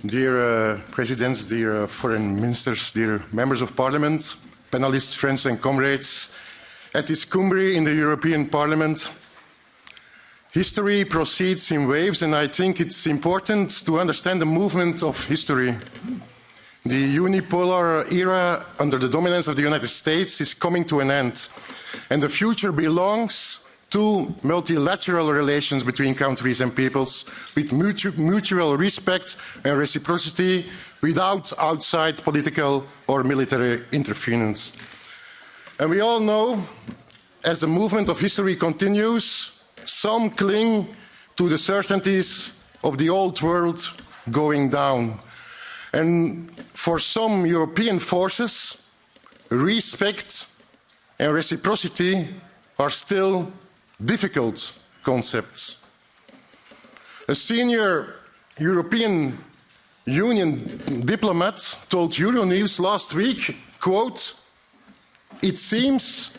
Dear presidents, dear foreign ministers, dear members of parliament, panelists, friends and comrades, at this Cumbre in the European Parliament, history proceeds in waves, and I think it's important to understand the movement of history. The unipolar era under the dominance of the United States is coming to an end, and the future belongs to multilateral relations between countries and peoples with mutual respect and reciprocity without outside political or military interference. And we all know, as the movement of history continues, some cling to the certainties of the old world going down. And for some European forces, respect and reciprocity are still difficult concepts. A senior European Union diplomat told Euronews last week, quote, "It seems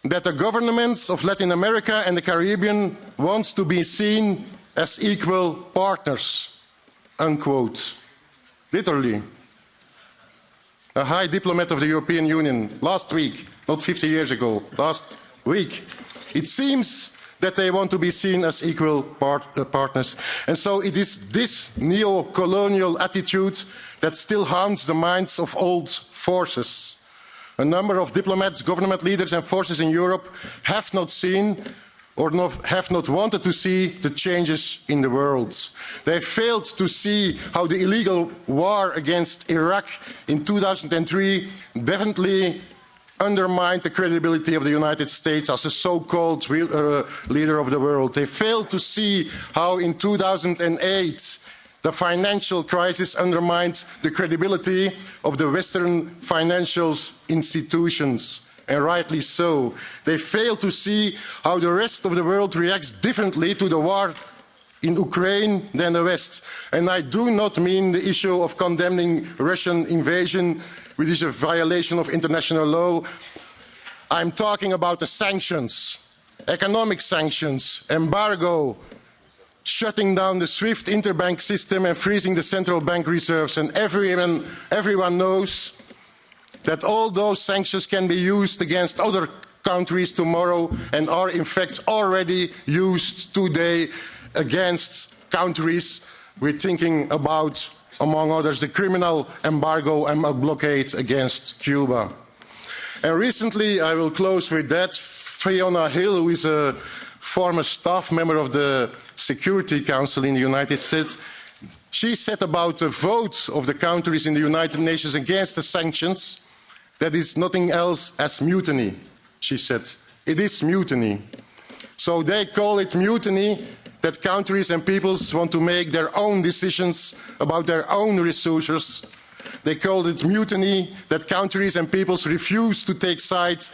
that the governments of Latin America and the Caribbean want to be seen as equal partners," unquote. Literally. A high diplomat of the European Union last week, not 50 years ago, last week. It seems that they want to be seen as equal partners. And so it is this neo-colonial attitude that still haunts the minds of old forces. A number of diplomats, government leaders and forces in Europe have not seen or have not wanted to see the changes in the world. They failed to see how the illegal war against Iraq in 2003 definitely undermined the credibility of the United States as a so-called leader of the world. They failed to see how in 2008 the financial crisis undermined the credibility of the Western financial institutions, and rightly so. They failed to see how the rest of the world reacts differently to the war in Ukraine than the West. And I do not mean the issue of condemning Russian invasion, which is a violation of international law. I'm talking about the sanctions, economic sanctions, embargo, shutting down the SWIFT interbank system and freezing the central bank reserves. And everyone knows that all those sanctions can be used against other countries tomorrow and are in fact already used today against countries we're thinking about, among others, the criminal embargo and a blockade against Cuba. And recently, I will close with that, Fiona Hill, who is a former staff member of the Security Council in the United States, she said about the vote of the countries in the United Nations against the sanctions, that is nothing else as mutiny, she said. It is mutiny. So they call it mutiny that countries and peoples want to make their own decisions about their own resources. They called it mutiny that countries and peoples refuse to take sides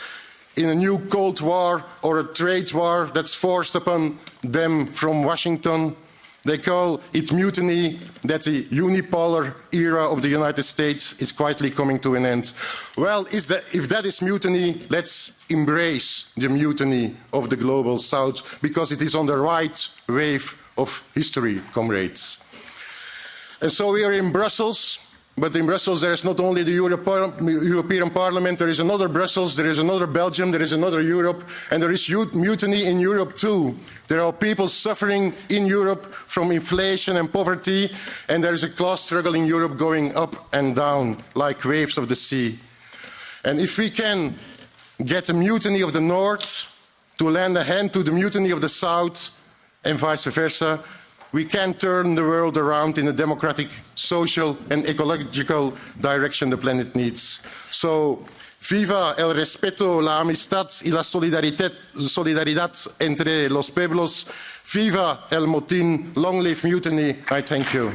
in a new Cold War or a trade war that's forced upon them from Washington. They call it mutiny that the unipolar era of the United States is quietly coming to an end. Well, if that is mutiny, let's embrace the mutiny of the global South, because it is on the right wave of history, comrades. And so we are in Brussels, but in Brussels there is not only the European Parliament, there is another Brussels, there is another Belgium, there is another Europe, and there is mutiny in Europe too. There are people suffering in Europe from inflation and poverty, and there is a class struggle in Europe going up and down like waves of the sea. And if we can get the mutiny of the North to lend a hand to the mutiny of the South and vice versa, we can turn the world around in a democratic, social and ecological direction the planet needs. So, viva el respeto, la amistad y la solidaridad entre los pueblos. Viva el motín. Long live mutiny. I thank you.